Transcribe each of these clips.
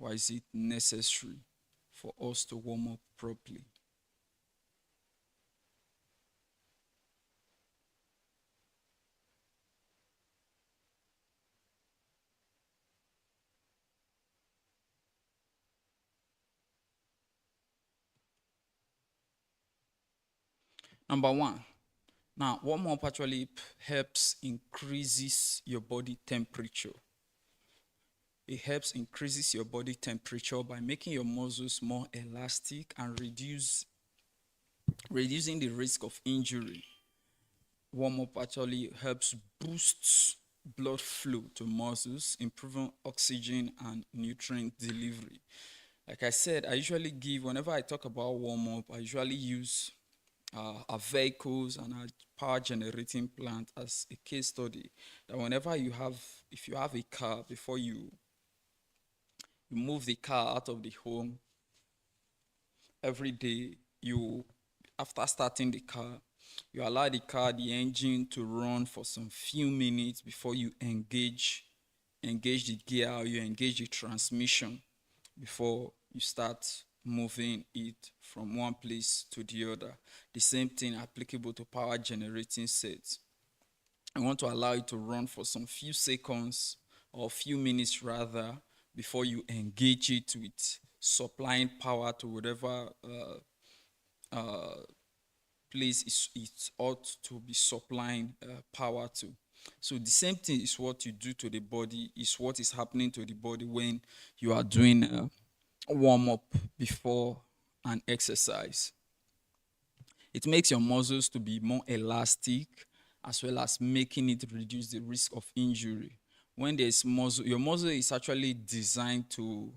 Why is it necessary for us to warm up properly? Number one, now warm up actually helps increases your body temperature. It helps increases your body temperature by making your muscles more elastic and reducing the risk of injury. Warm up actually helps boost blood flow to muscles, improving oxygen and nutrient delivery. Like I said, I usually give, whenever I talk about warm up, I usually use our vehicles and our power generating plant as a case study. That whenever if you have a car, before you move the car out of the home every day, after starting the car, you allow the engine to run for some few minutes before you engage the gear, or you engage the transmission before you start moving it from one place to the other. The same thing applicable to power generating sets. I want to allow it to run for some few seconds or few minutes rather before you engage it with supplying power to whatever place it ought to be supplying power to. So the same thing is what you do to the body, is what is happening to the body when you are doing warm up before an exercise. It makes your muscles to be more elastic, as well as making it reduce the risk of injury. When there's muscle, your muscle is actually designed to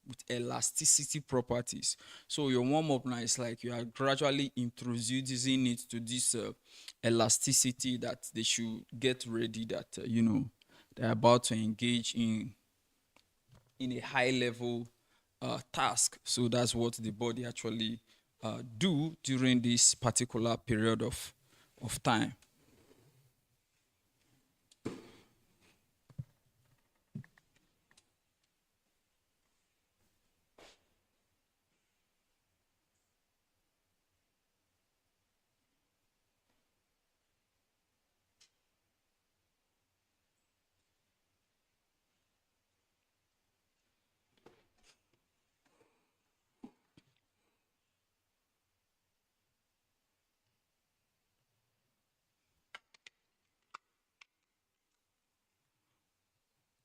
with elasticity properties. So your warm up now is like you are gradually introducing it to this elasticity that they should get ready, that they're about to engage in a high level task. So that's what the body actually do during this particular period of time.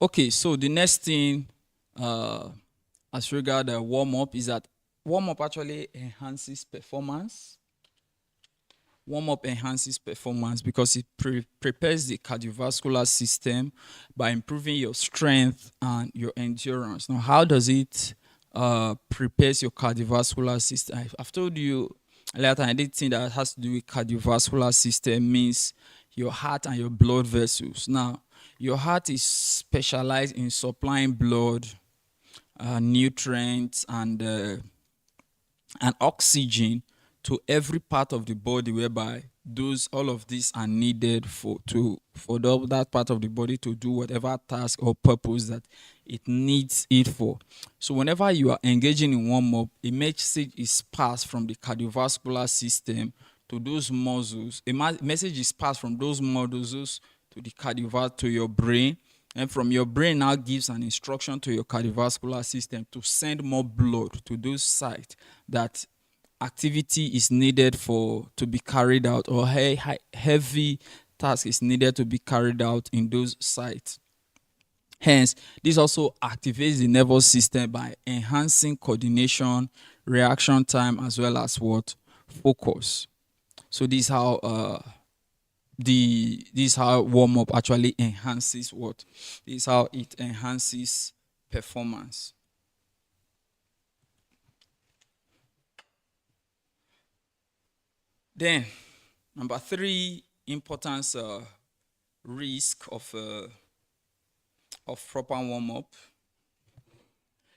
Okay, so the next thing as regard the warm up is that warm up actually enhances performance. Warm up enhances performance because it prepares the cardiovascular system by improving your strength and your endurance. Now, how does it prepares your cardiovascular system? I've told you later, I did think that has to do with cardiovascular system, means your heart and your blood vessels. Now, your heart is specialized in supplying blood, nutrients, and oxygen to every part of the body, whereby all of these are needed for that part of the body to do whatever task or purpose that it needs it for. So whenever you are engaging in warm up, a message is passed from the cardiovascular system to those muscles. Message is passed from those muscles to the to your brain, and from your brain now gives an instruction to your cardiovascular system to send more blood to those sites that activity is needed to be carried out, or heavy task is needed to be carried out in those sites. Hence, this also activates the nervous system by enhancing coordination, reaction time, as well as what focus. So this is how warm up actually enhances what? This is how it enhances performance. Then, number three importance risk of proper warm up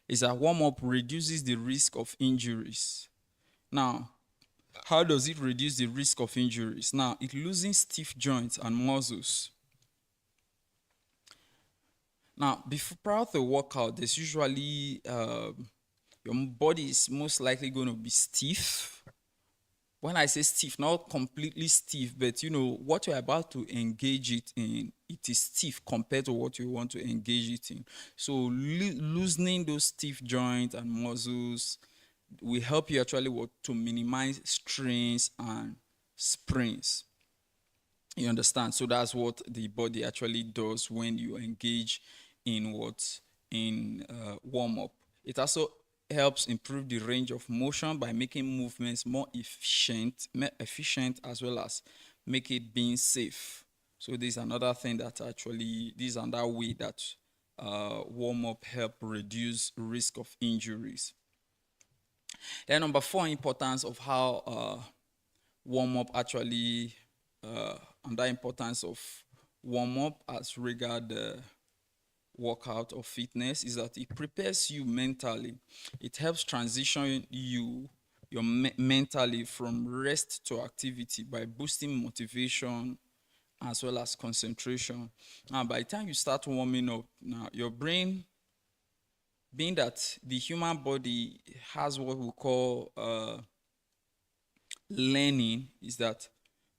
is that warm up reduces the risk of injuries. Now, how does it reduce the risk of injuries? Now, it loosens stiff joints and muscles. Now, before prior to workout, there's usually your body is most likely going to be stiff. When I say stiff, not completely stiff, but what you're about to engage it in, it is stiff compared to what you want to engage it in. So loosening those stiff joints and muscles will help you actually to minimize strains and sprains. You understand? So that's what the body actually does when you engage in warm up. It also helps improve the range of motion by making movements more efficient as well as make it being safe. So this is another thing that actually this is another way that warm up help reduce risk of injuries. Then number four, importance of how warm up actually and the importance of warm up as regard workout or fitness is that it prepares you mentally. It helps transition mentally from rest to activity by boosting motivation as well as concentration. Now, by the time you start warming up, now your brain, being that the human body has what we call learning, is that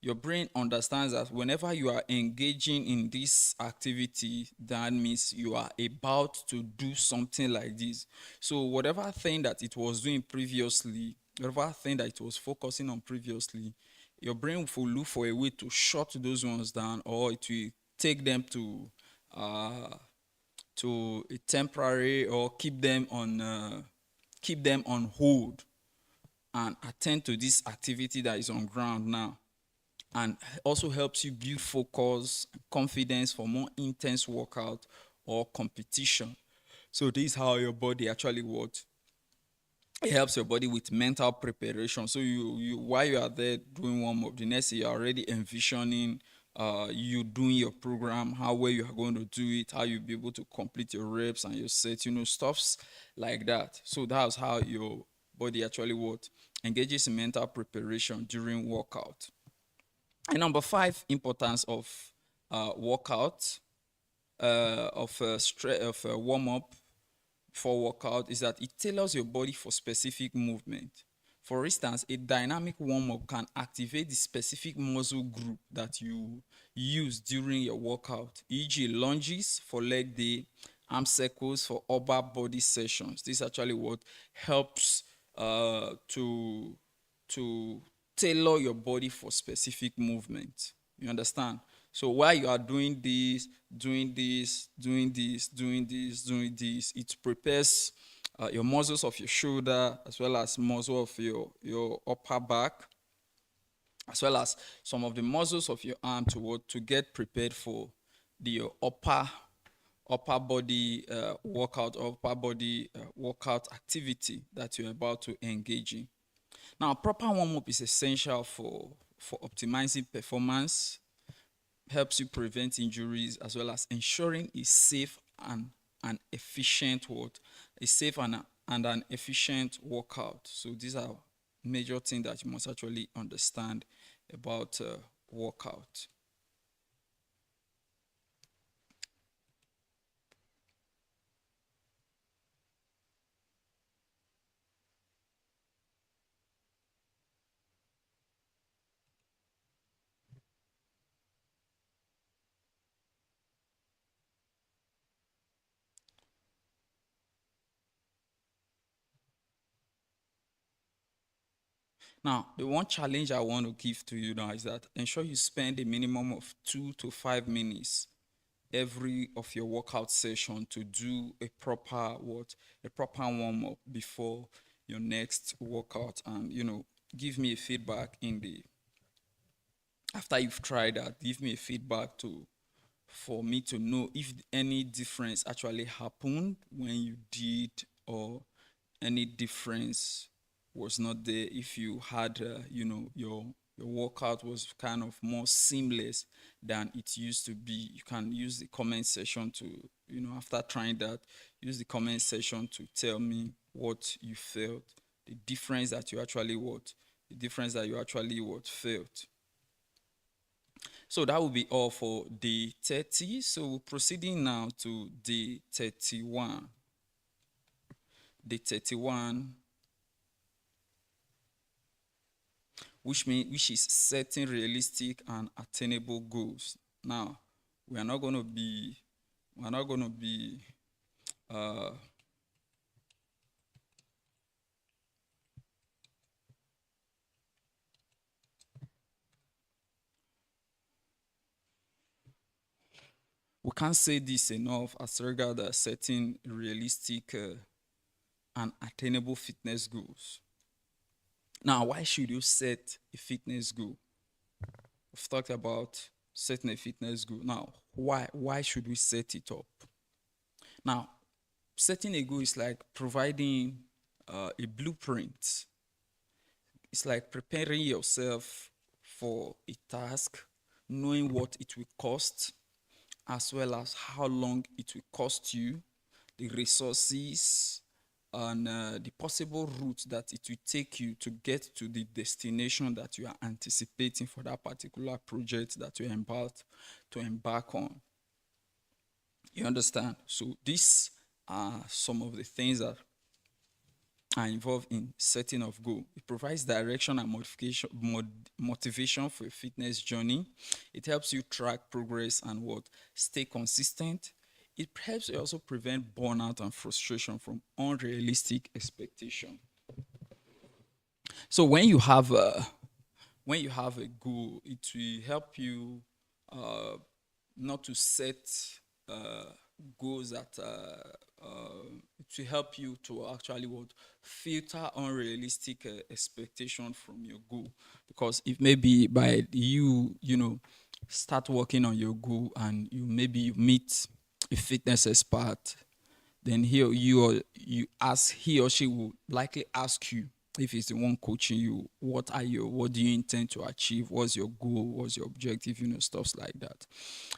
your brain understands that whenever you are engaging in this activity, that means you are about to do something like this. So whatever thing that it was doing previously, whatever thing that it was focusing on previously, your brain will look for a way to shut those ones down, or it will take them to a temporary, or keep them on hold and attend to this activity that is on ground now, and also helps you build focus and confidence for more intense workout or competition. So this is how your body actually works. It helps your body with mental preparation. So you while you are there doing warm up, the next day you're already envisioning you doing your program, how well you are going to do it, how you'll be able to complete your reps and your sets, stuffs like that. So that's how your body actually works, engages in mental preparation during workout. And number five, importance of workout, of warm up for workout, is that it tailors your body for specific movement. For instance, a dynamic warm up can activate the specific muscle group that you use during your workout, e.g., lunges for leg day, arm circles for upper body sessions. This actually what helps to tailor your body for specific movement. You understand? So while you are doing this, doing this, it prepares your muscles of your shoulder as well as muscle of your upper back, as well as some of the muscles of your arm to get prepared for the upper body workout activity that you're about to engage in. Now, proper warm up is essential for optimizing performance, helps you prevent injuries, as well as ensuring a safe and an efficient and an efficient workout. So these are major things that you must actually understand about workout. Now, the one challenge I want to give to you now is that ensure you spend a minimum of 2 to 5 minutes every of your workout session to do a proper warm up before your next workout, and give me a feedback in the after you've tried that. Give me a feedback to for me to know if any difference actually happened when you did, or any difference was not there. If you had your workout was kind of more seamless than it used to be, you can use the comment section to, after trying that, use the comment section to tell me what you felt, the difference that you actually felt. So that will be all for day 30. So proceeding now to day 31. Day 31, which is setting realistic and attainable goals. Now, we are not going to be we're not going to be uh, we can't say this enough as regards setting realistic and attainable fitness goals. Now, why should you set a fitness goal? We've talked about setting a fitness goal. Now, why should we set it up? Now, setting a goal is like providing a blueprint. It's like preparing yourself for a task, knowing what it will cost, as well as how long it will cost you, the resources, and the possible route that it will take you to get to the destination that you are anticipating for that particular project that you embark on. You understand? So these are some of the things that are involved in setting of goal. It provides direction and motivation for a fitness journey. It helps you track progress and stay consistent. It helps you also prevent burnout and frustration from unrealistic expectation. So when you have a goal, it will help you uh, not to set uh, goals that it will help you to actually filter unrealistic expectation from your goal. Because if maybe by start working on your goal and you meet a fitness expert, then he or she will likely ask you, if it's the one coaching you, what do you intend to achieve, what's your goal, what's your objective, stuff like that.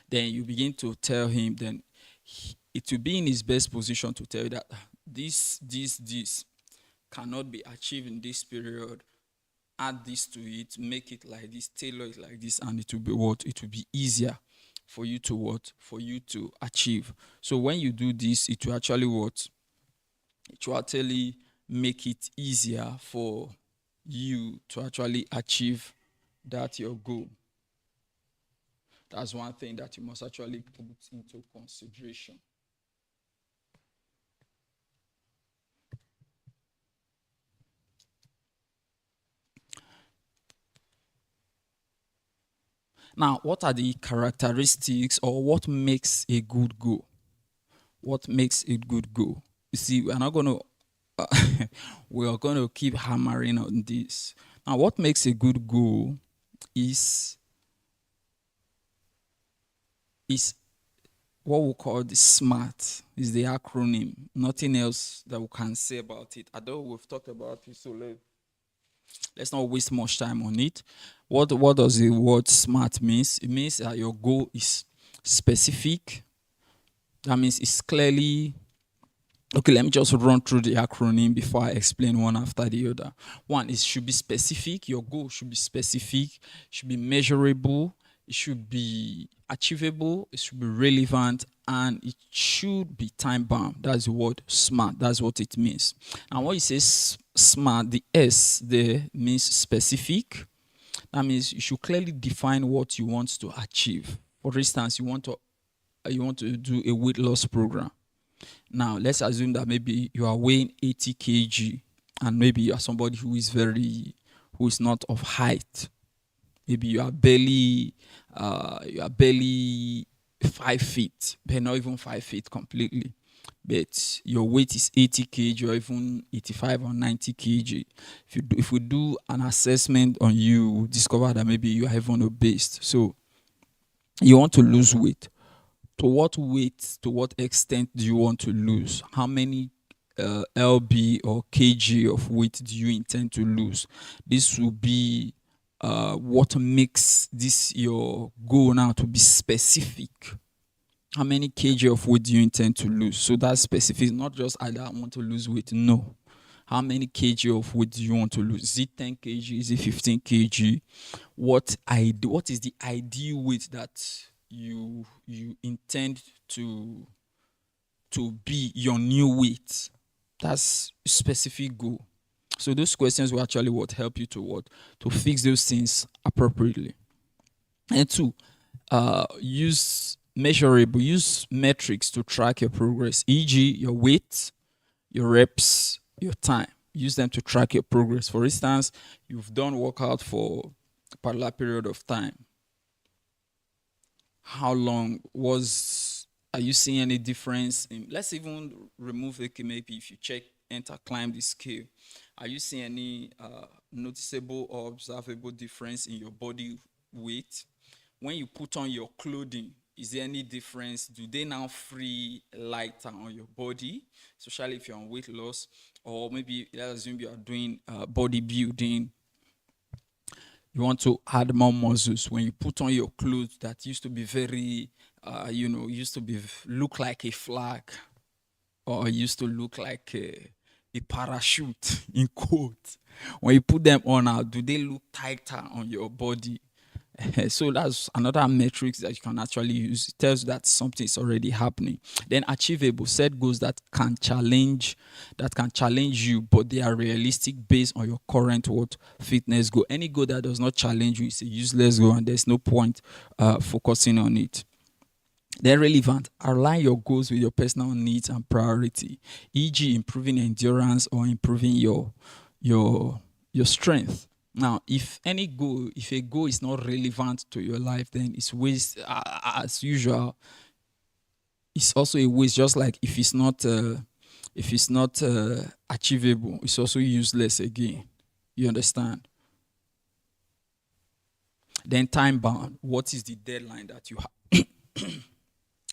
Then you begin to tell him, then it will be in his best position to tell you that this cannot be achieved in this period. Add this to it, make it like this, tailor it like this, and it will be it will be easier for you to achieve. So when you do this, it will actually make it easier for you to actually achieve that your goal. That's one thing that you must actually put into consideration. Now, what are the characteristics or what makes a good goal? What makes a good goal? You see, we're not going to we are going to keep hammering on this. Now, what makes a good goal is what we call the SMART, is the acronym. Nothing else that we can say about it. Although we've talked about it, so let's not waste much time on it. What does the word SMART means? It means that your goal is specific. That means it's clearly. Okay, let me just run through the acronym before I explain one after the other. One, it should be specific. Your goal should be specific, should be measurable, it should be achievable, it should be relevant, and it should be time bound. That's the word SMART. That's what it means. And when you say SMART, the S there means specific. That means you should clearly define what you want to achieve. For instance, you want to do a weight loss program. Now, let's assume that maybe you are weighing 80 kg and maybe you are somebody who is not of height. Maybe you are barely 5 feet, but not even 5 feet completely. But your weight is 80 kg or even 85 or 90 kg. If we do an assessment on you, we'll discover that maybe you are even obese. So you want to lose weight. To what weight, to what extent do you want to lose? How many lb or kg of weight do you intend to lose? This will be what makes this your goal now to be specific. How many kg of weight do you intend to lose? So that's specific, not just either I want to lose weight. No, How many kg of weight do you want to lose? Is it 10 kg? Is it 15 kg? What is the ideal weight that you intend to be your new weight? That's a specific goal. So those questions will actually help you to fix those things appropriately. And two, use metrics to track your progress, e.g., your weight, your reps, your time. Use them to track your progress. For instance, you've done workout for a particular period of time. How long are you seeing any difference let's even remove maybe if you climb the scale. Are you seeing any noticeable or observable difference in your body weight? When you put on your clothing, is there any difference? Do they now feel lighter on your body, especially if you're on weight loss? Or maybe let's assume you are doing bodybuilding. You want to add more muscles. When you put on your clothes that used to be very, look like a flag, or used to look like a parachute in quotes. When you put them on now, do they look tighter on your body? So that's another metrics that you can actually use. It tells you that something is already happening. Then achievable, set goals that can challenge you, but they are realistic based on your current fitness goal. Any goal that does not challenge you is a useless goal, and there's no point focusing on it. Then relevant, align your goals with your personal needs and priority, e.g., improving endurance or improving your strength. Now, if a goal is not relevant to your life, then it's waste. As usual, it's also a waste. Just like if it's not achievable, it's also useless again. You understand? Then time bound. What is the deadline that you have?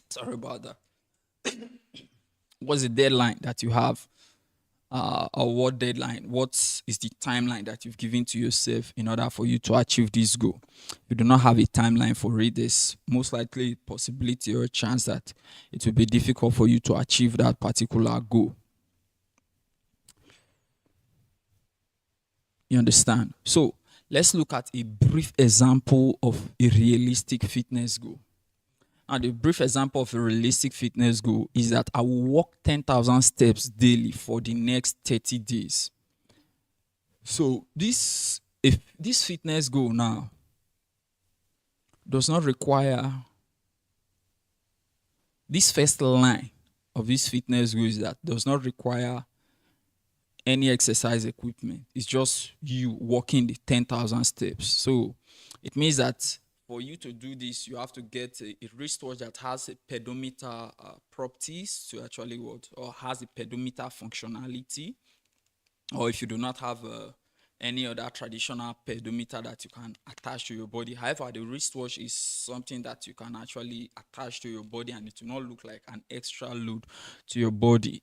Sorry about that. What's the deadline that you have? Or what deadline? What is the timeline that you've given to yourself in order for you to achieve this goal? If you do not have a timeline for it, there's most likely a possibility or a chance that it will be difficult for you to achieve that particular goal. You understand? So let's look at a brief example of a realistic fitness goal. And the brief example of a realistic fitness goal is that I will walk 10,000 steps daily for the next 30 days. So this fitness goal now does not require, this first line of this fitness goal is that does not require any exercise equipment. It's just you walking the 10,000 steps. So it means that for you to do this, you have to get a wristwatch that has a pedometer properties to actually or has a pedometer functionality. Or if you do not have any other traditional pedometer that you can attach to your body. However, the wristwatch is something that you can actually attach to your body, and it will not look like an extra load to your body.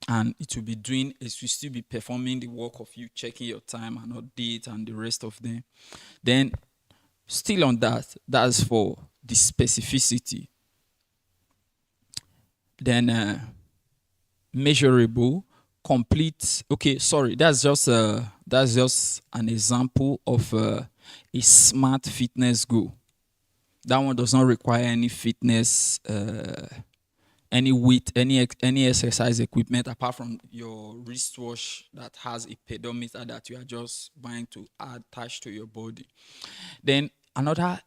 And it will still be performing the work of you checking your time and update and the rest of them. Then still on that's for the specificity. Then measurable, complete. Okay, sorry, that's just an example of a smart fitness goal. That one does not require any fitness, any weight, any exercise equipment apart from your wristwatch that has a pedometer that you are just buying to attach to your body. Then another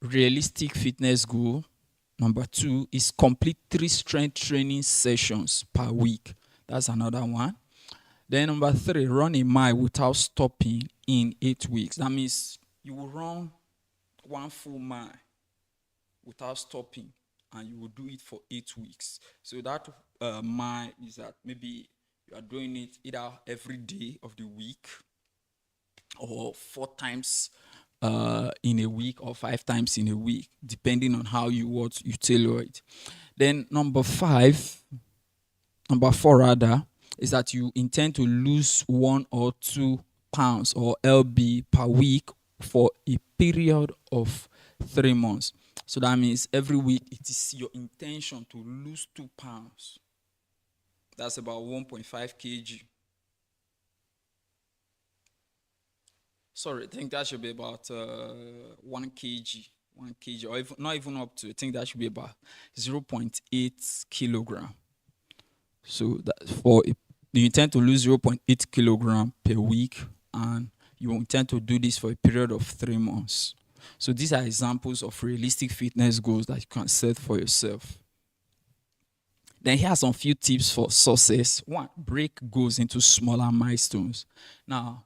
realistic fitness goal, number 2, is complete 3 strength training sessions per week. That's another one. Then number 3, run a mile without stopping in 8 weeks. That means you will run 1 full mile without stopping, and you will do it for 8 weeks. So that mile is that maybe you are doing it either every day of the week, or 4 times in a week, or 5 times in a week, depending on how you tailor it. Then number 4 is that you intend to lose 1 or 2 pounds or lb per week for a period of 3 months. So that means every week it is your intention to lose 2 pounds. That's about 1.5 kg. Sorry, I think that should be about 1 kg, 1 kg, or even, not even up to. I think that should be about 0.8 kilogram. So that you intend to lose 0.8 kilogram per week, and you intend to do this for a period of 3 months. So these are examples of realistic fitness goals that you can set for yourself. Then here are some few tips for success. One, break goals into smaller milestones. Now,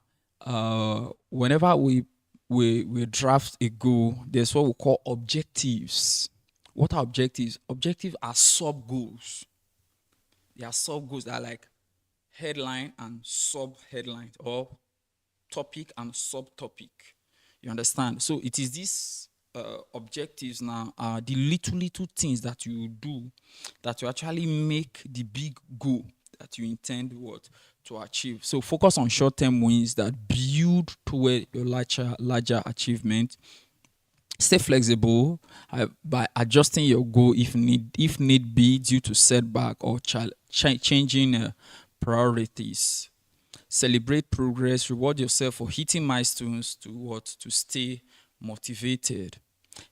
whenever we draft a goal, there's what we call objectives. What are objectives? Objectives are sub goals. They are sub goals that are like headline and sub headline, or topic and subtopic. You understand? So it is these objectives now are the little things that you do that you actually make the big goal that you intend what to achieve. So focus on short-term wins that build toward your larger achievement. Stay flexible by adjusting your goal if need be due to setback or changing priorities. Celebrate progress, reward yourself for hitting milestones to stay motivated.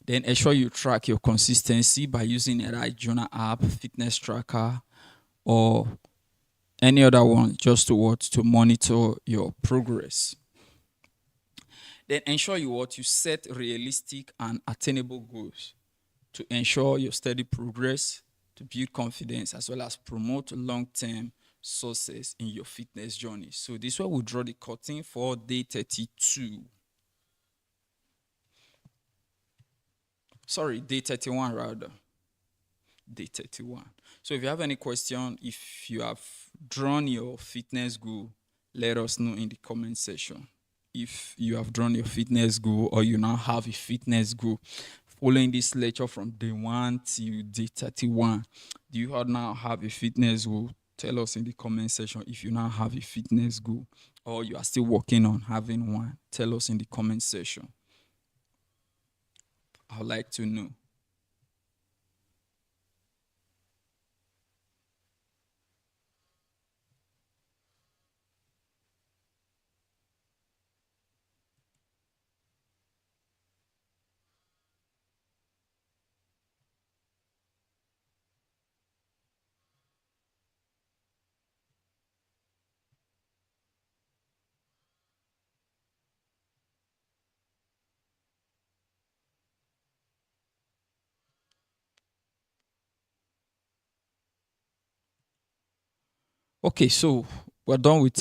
Then ensure you track your consistency by using a right journal app, fitness tracker, or any other one just to monitor your progress. Then ensure you set realistic and attainable goals to ensure your steady progress, to build confidence, as well as promote long-term success in your fitness journey. So this is where we draw the curtain for day 32. Sorry, day 31 rather. Day 31. So if you have any question, if you have drawn your fitness goal, let us know in the comment section. If you have drawn your fitness goal or you now have a fitness goal following this lecture from day 1 to day 31, do you now have a fitness goal? Tell us in the comment section if you now have a fitness goal or you are still working on having one. Tell us in the comment section. I'd like to know. Okay, so we're done with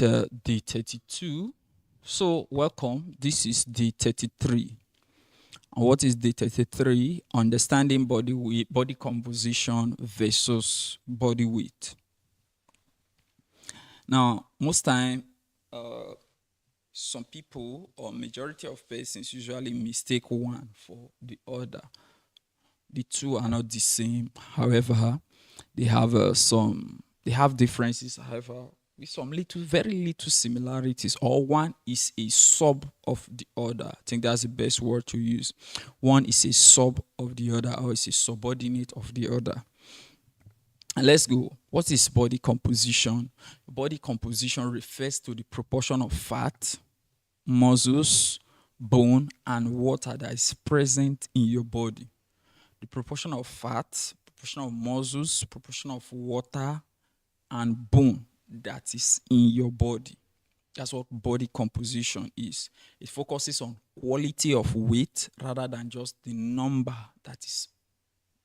day 32. So welcome. This is day 33. And what is day 33? Understanding body weight, body composition versus body weight. Now, most time, some people or majority of persons usually mistake one for the other. The two are not the same. However, they have they have differences. However, with some very little similarities, or one is a sub of the other. I think that's the best word to use. One is a sub of the other, or is a subordinate of the other. And let's go. What is body composition? Body composition refers to the proportion of fat, muscles, bone, and water that is present in your body. The proportion of fat, proportion of muscles, proportion of water, and bone that is in your body. That's what body composition is. It focuses on quality of weight rather than just the number that is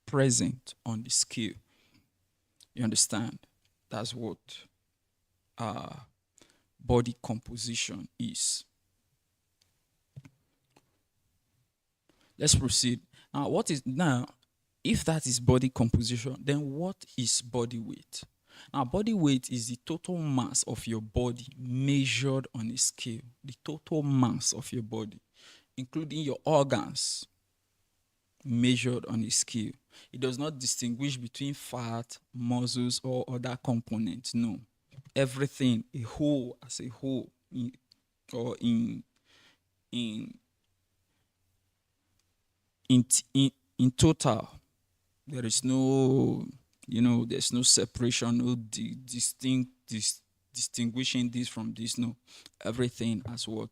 present on the scale. You understand? That's what body composition is. Let's proceed. Now, if that is body composition, then what is body weight? Now, body weight is the total mass of your body measured on a scale. The total mass of your body, including your organs, measured on a scale. It does not distinguish between fat, muscles, or other components. No. Everything, a whole as a whole, in total, there is no, there's no separation, no distinct distinguishing this from this. No, everything as what,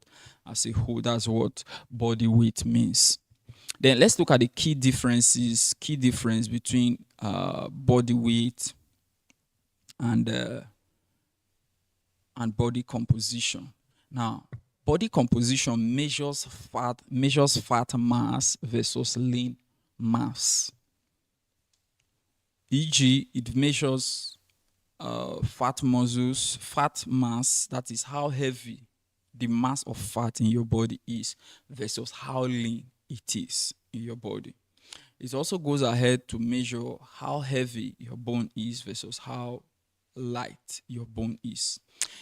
as a whole. That's what body weight means. Then let's look at the key difference between body weight and body composition. Now, body composition measures fat mass versus lean mass. E.g., it measures fat mass, that is how heavy the mass of fat in your body is versus how lean it is in your body. It also goes ahead to measure how heavy your bone is versus how light your bone is.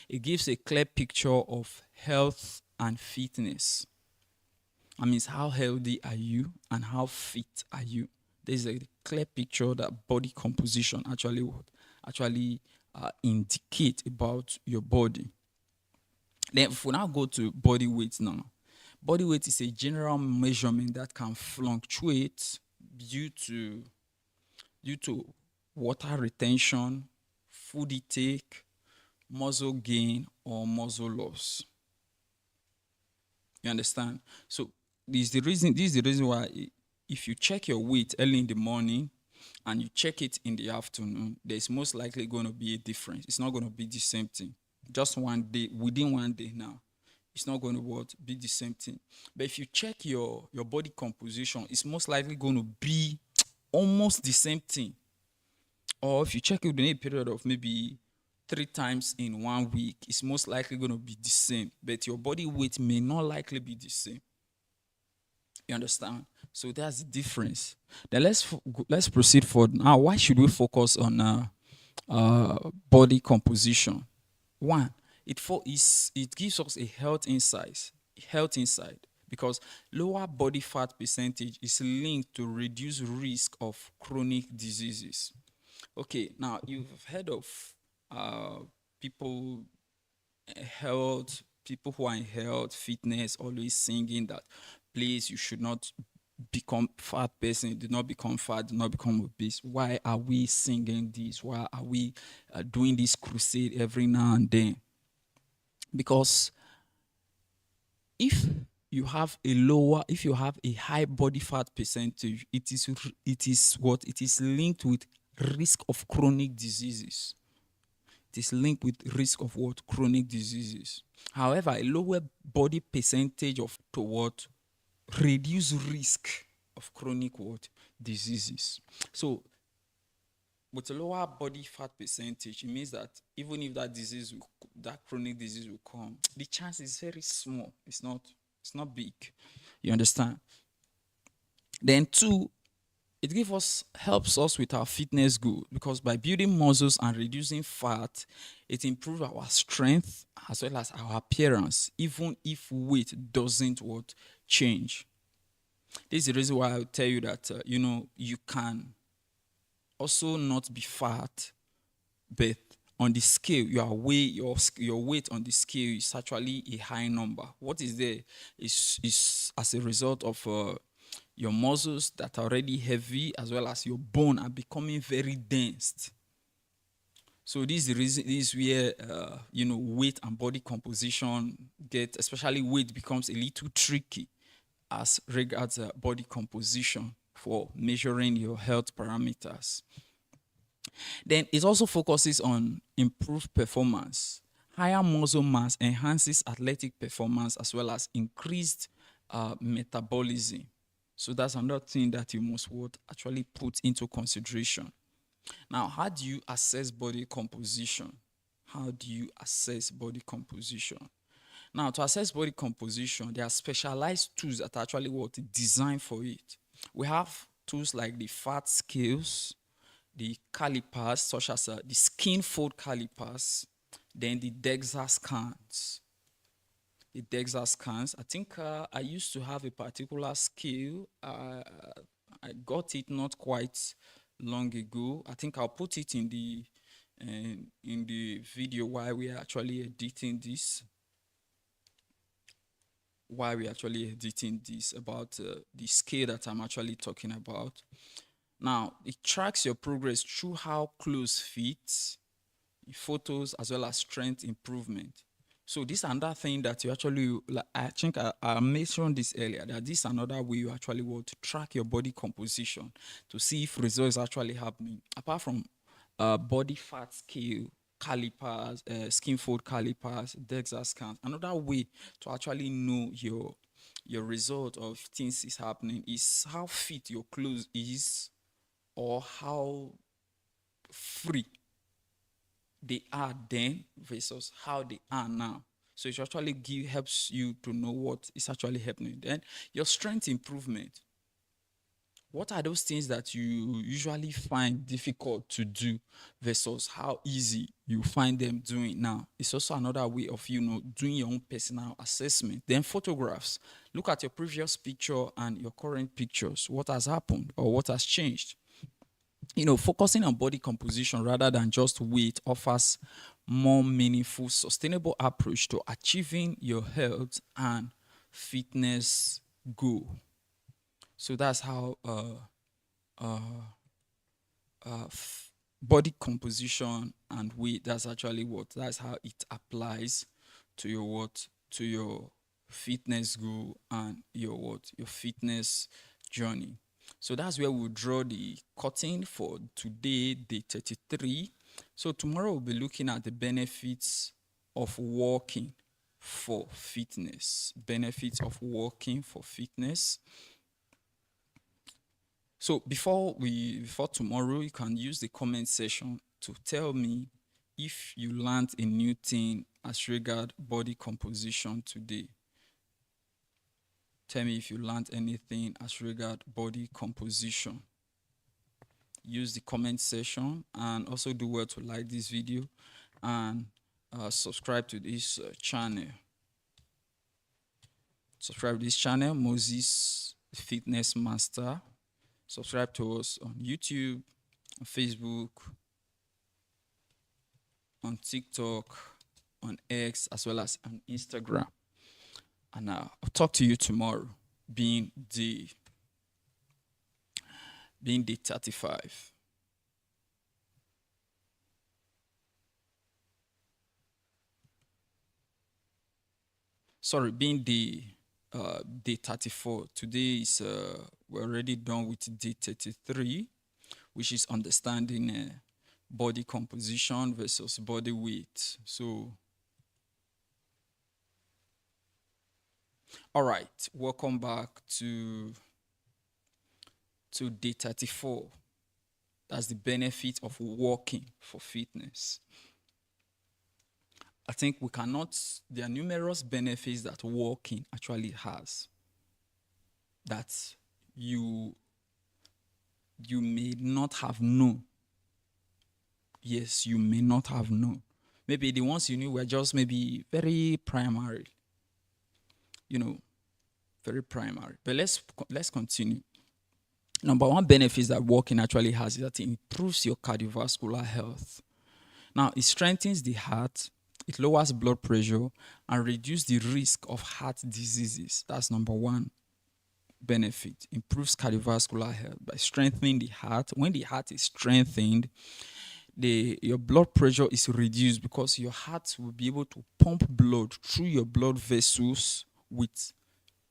It gives a clear picture of health and fitness. I mean, how healthy are you and how fit are you? There's a clear picture that body composition actually indicate about your body. Then if we now go to body weight now, body weight is a general measurement that can fluctuate due to water retention, food intake, muscle gain, or muscle loss. You understand? So this is the reason why if you check your weight early in the morning and you check it in the afternoon, there's most likely going to be a difference. It's not going to be the same thing. Just one day, within one day now, it's not going to be the same thing. But if you check your body composition, it's most likely going to be almost the same thing. Or if you check it within a period of maybe 3 times in 1 week, it's most likely going to be the same. But your body weight may not likely be the same. You understand? So that's the difference. Then let's proceed forward. Now, why should we focus on body composition? One, it gives us a health insight. Because lower body fat percentage is linked to reduced risk of chronic diseases. Okay, now you've heard of people people who are in health, fitness, always singing that, please, you should not become fat person, do not become fat, do not become obese. Why are we singing this? Why are we doing this crusade every now and then? Because if you have a high body fat percentage, it is linked with risk of chronic diseases. It is linked with risk of what? Chronic diseases. However, a lower body percentage to what? Reduce risk of chronic what? Diseases. So with a lower body fat percentage, it means that even if that chronic disease will come, the chance is very small. It's not big. You understand? Then two, it helps us with our fitness goal, because by building muscles and reducing fat, it improves our strength as well as our appearance, even if weight doesn't change. This is the reason why I would tell you that you can also not be fat, but on the scale, your weight on the scale is actually a high number. What is there is as a result of your muscles that are already heavy, as well as your bone are becoming very dense. So this is the reason. This is where weight and body composition especially weight becomes a little tricky as regards body composition for measuring your health parameters. Then it also focuses on improved performance. Higher muscle mass enhances athletic performance as well as increased metabolism. So that's another thing that you must actually put into consideration. Now, how do you assess body composition? Now, to assess body composition, there are specialized tools that are actually designed for it. We have tools like the fat scales, the calipers, such as the skin fold calipers, then the DEXA scans. I think I used to have a particular scale. I got it not quite long ago. I think I'll put it in the video while we are actually editing this. About the scale that I'm actually talking about. Now, it tracks your progress through how clothes fit, photos, as well as strength improvement. So this is another thing that you actually, like, I think I mentioned this earlier, that this is another way you actually want to track your body composition to see if results actually happening. Apart from body fat scale, calipers, skin fold calipers, DEXA scans, another way to actually know your result of things is happening is how fit your clothes is, or how free they are then versus how they are now. So it actually helps you to know what is actually happening. Then your strength improvement. What are those things that you usually find difficult to do versus how easy you find them doing now? It's also another way of doing your own personal assessment. Then photographs. Look at your previous picture and your current pictures. What has happened or what has changed? Focusing on body composition rather than just weight offers more meaningful, sustainable approach to achieving your health and fitness goal. So that's how body composition and weight. That's how it applies to your to your fitness goal and your fitness journey. So that's where we'll draw the curtain for today, day 33. So tomorrow we'll be looking at the benefits of walking for fitness. Benefits of walking for fitness. So before tomorrow, you can use the comment section to tell me if you learned a new thing as regard body composition today. Tell me if you learned anything as regard body composition. Use the comment section, and also do well to like this video and subscribe to this channel. Subscribe to this channel, Moses Fitness Master. Subscribe to us on YouTube, on Facebook, on TikTok, on X, as well as on Instagram. And I'll talk to you tomorrow, being day 35. Sorry, being day 34. Today is we're already done with day 33, which is understanding body composition versus body weight. So, all right, welcome back to day 34. That's the benefit of walking for fitness. I think there are numerous benefits that walking actually has that you may not have known. Yes, you may not have known. Maybe the ones you knew were just maybe very primary. Very primary. But let's continue. Number one benefit that walking actually has is that it improves your cardiovascular health. Now, it strengthens the heart, it lowers blood pressure, and reduces the risk of heart diseases. That's number one benefit. Improves cardiovascular health by strengthening the heart. When the heart is strengthened, your blood pressure is reduced because your heart will be able to pump blood through your blood vessels with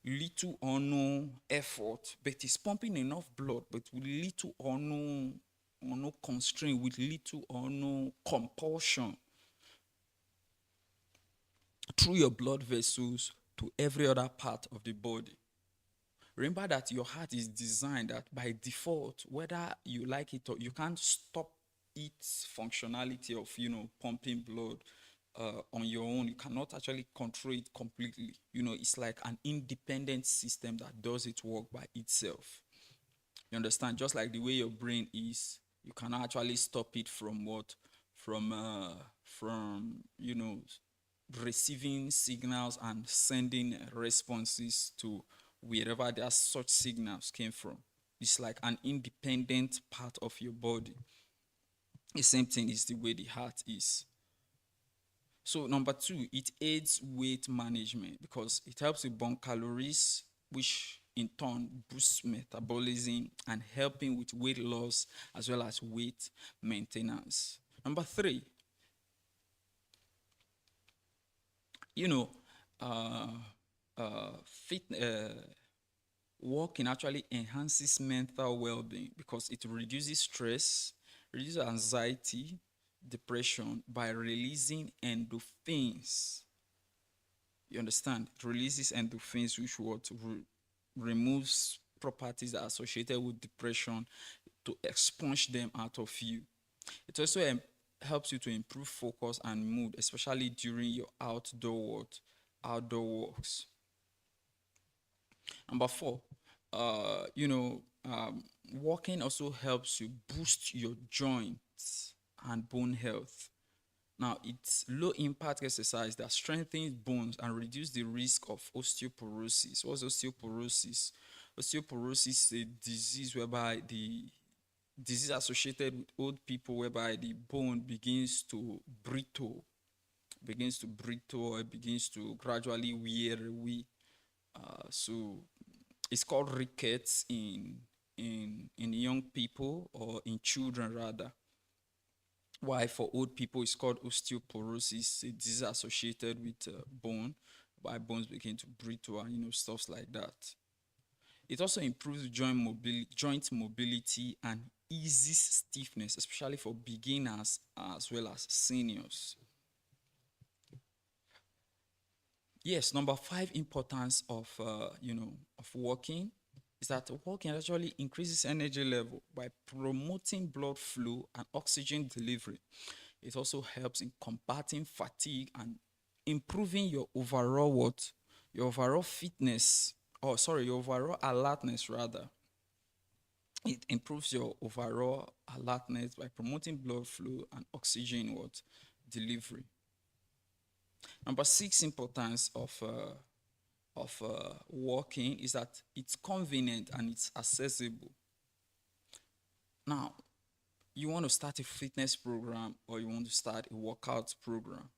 little or no effort, but it's pumping enough blood, but with little or no constraint, with little or no compulsion through your blood vessels to every other part of the body. Remember that your heart is designed that by default, whether you like it or you can't stop its functionality of pumping blood on your own. You cannot actually control it completely. It's like an independent system that does its work by itself. You understand? Just like the way your brain is, you cannot actually stop it from receiving signals and sending responses to wherever their such signals came from. It's like an independent part of your body. The same thing is the way the heart is. So number two, it aids weight management because it helps you burn calories, which in turn boosts metabolism and helping with weight loss as well as weight maintenance. Number three, You know, uh, fit walking actually enhances mental well-being because it reduces stress, reduces anxiety, depression by releasing endorphins. You understand? It releases endorphins, which removes properties that are associated with depression to expunge them out of you. It also helps you to improve focus and mood, especially during your outdoor walks. Number four, walking also helps you boost your joints and bone health. Now, it's low impact exercise that strengthens bones and reduce the risk of osteoporosis. What's osteoporosis? Osteoporosis is a disease whereby the disease associated with old people whereby the bone begins to brittle or begins to gradually wear away. So it's called rickets in young people or in children rather. Why for old people it's called osteoporosis, a disease associated with bone, why bones begin to brittle and stuff like that. It also improves joint mobility and eases stiffness, especially for beginners as well as seniors. Yes, number five importance of walking is that walking actually increases energy level by promoting blood flow and oxygen delivery. It also helps in combating fatigue and improving your overall what? Your overall fitness, or sorry, your overall alertness rather. It improves your overall alertness by promoting blood flow and oxygen what? Delivery. Number six importance of walking is that it's convenient and it's accessible. Now, you want to start a fitness program or you want to start a workout program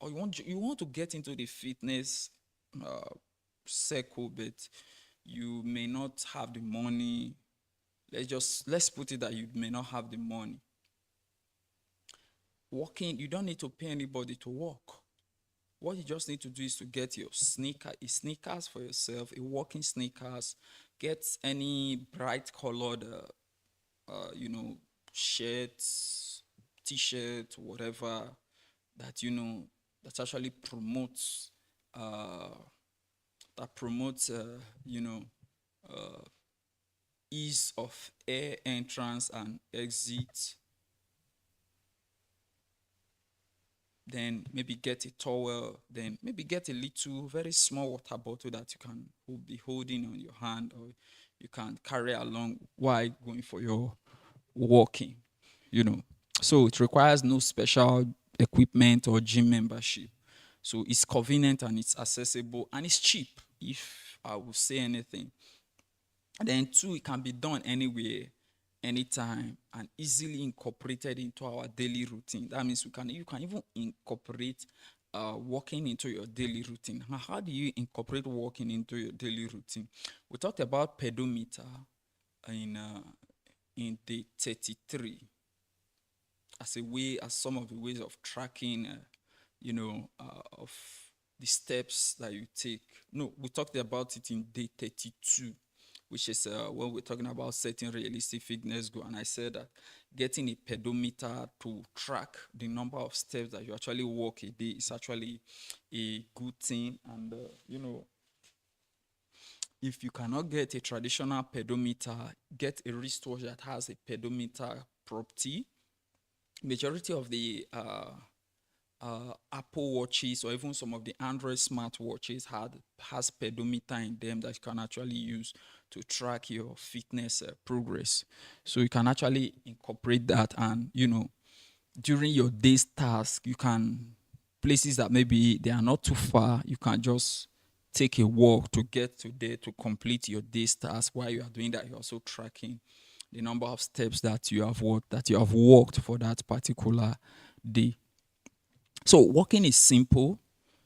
or you want to get into the fitness uh, circle, but you may not have the money. Let's put it that you may not have the money. Walking, you don't need to pay anybody to walk. What you just need to do is to get your sneakers for yourself, a walking sneakers. Get any bright colored, shirts, t-shirt, whatever that that actually uh, promotes, ease of air entrance and exit. Then maybe get a towel, then maybe get a little very small water bottle that you can be holding on your hand or you can carry along while going for your walking, so it requires no special equipment or gym membership. So it's convenient and it's accessible and it's cheap, if I will say anything. And then two, it can be done anywhere, anytime, and easily incorporated into our daily routine. That means you can even incorporate walking into your daily routine. Now, how do you incorporate walking into your daily routine? We talked about pedometer in day 33 as some of the ways of tracking, of the steps that you take. No, we talked about it in day 32, which is when we're talking about setting realistic fitness goal. And I said that getting a pedometer to track the number of steps that you actually walk a day is actually a good thing. And, if you cannot get a traditional pedometer, get a wristwatch that has a pedometer property. Majority of the Apple watches or even some of the Android smartwatches has pedometer in them that you can actually use to track your fitness progress. So you can actually incorporate that, and during your day's task, you can places that maybe they are not too far, you can just take a walk to get to there to complete your day's task. While you are doing that, you're also tracking the number of steps that you have walked for that particular day. So walking is simple,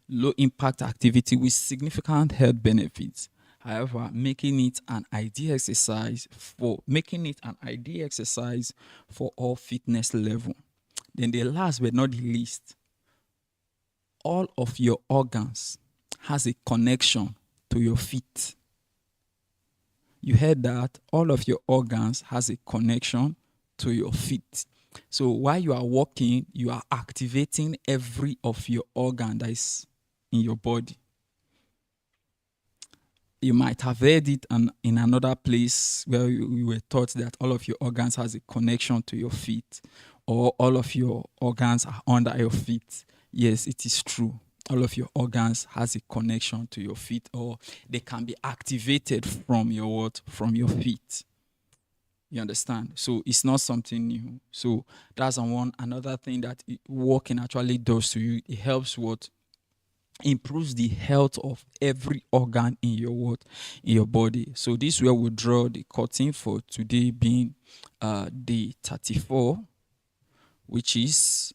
low impact activity with significant health benefits. However, making it an ideal exercise for all fitness level. Then the last but not the least, all of your organs has a connection to your feet. You heard that? All of your organs has a connection to your feet. So while you are walking, you are activating every of your organ that is in your body. You might have heard it in another place where you were taught that all of your organs has a connection to your feet, or all of your organs are under your feet. Yes, it is true. All of your organs has a connection to your feet, or they can be activated from your what? From your feet. You understand? So it's not something new. So that's another thing that walking actually does to you. It helps what? Improves the health of every organ in your what? In your body. So this is where we draw the curtain for today, being day 34, which is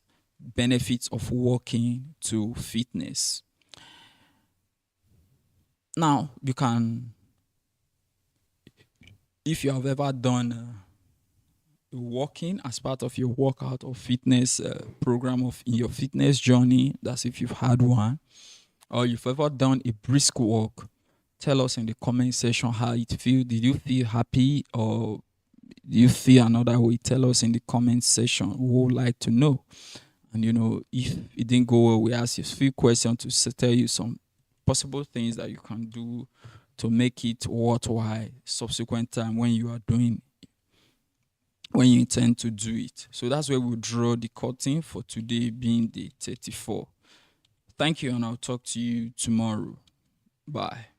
benefits of walking to fitness. Now you can, if you have ever done walking as part of your workout or fitness program of in your fitness journey, that's if you've had one, or you've ever done a brisk walk, tell us in the comment section how it feels. Did you feel happy, or do you feel another way? Tell us in the comment section. We would like to know. And if it didn't go well, we ask you a few questions to tell you some possible things that you can do to make it worthwhile subsequent time when you intend to do it. So that's where we'll draw the curtain for today, being day 34. Thank you, and I'll talk to you tomorrow. Bye.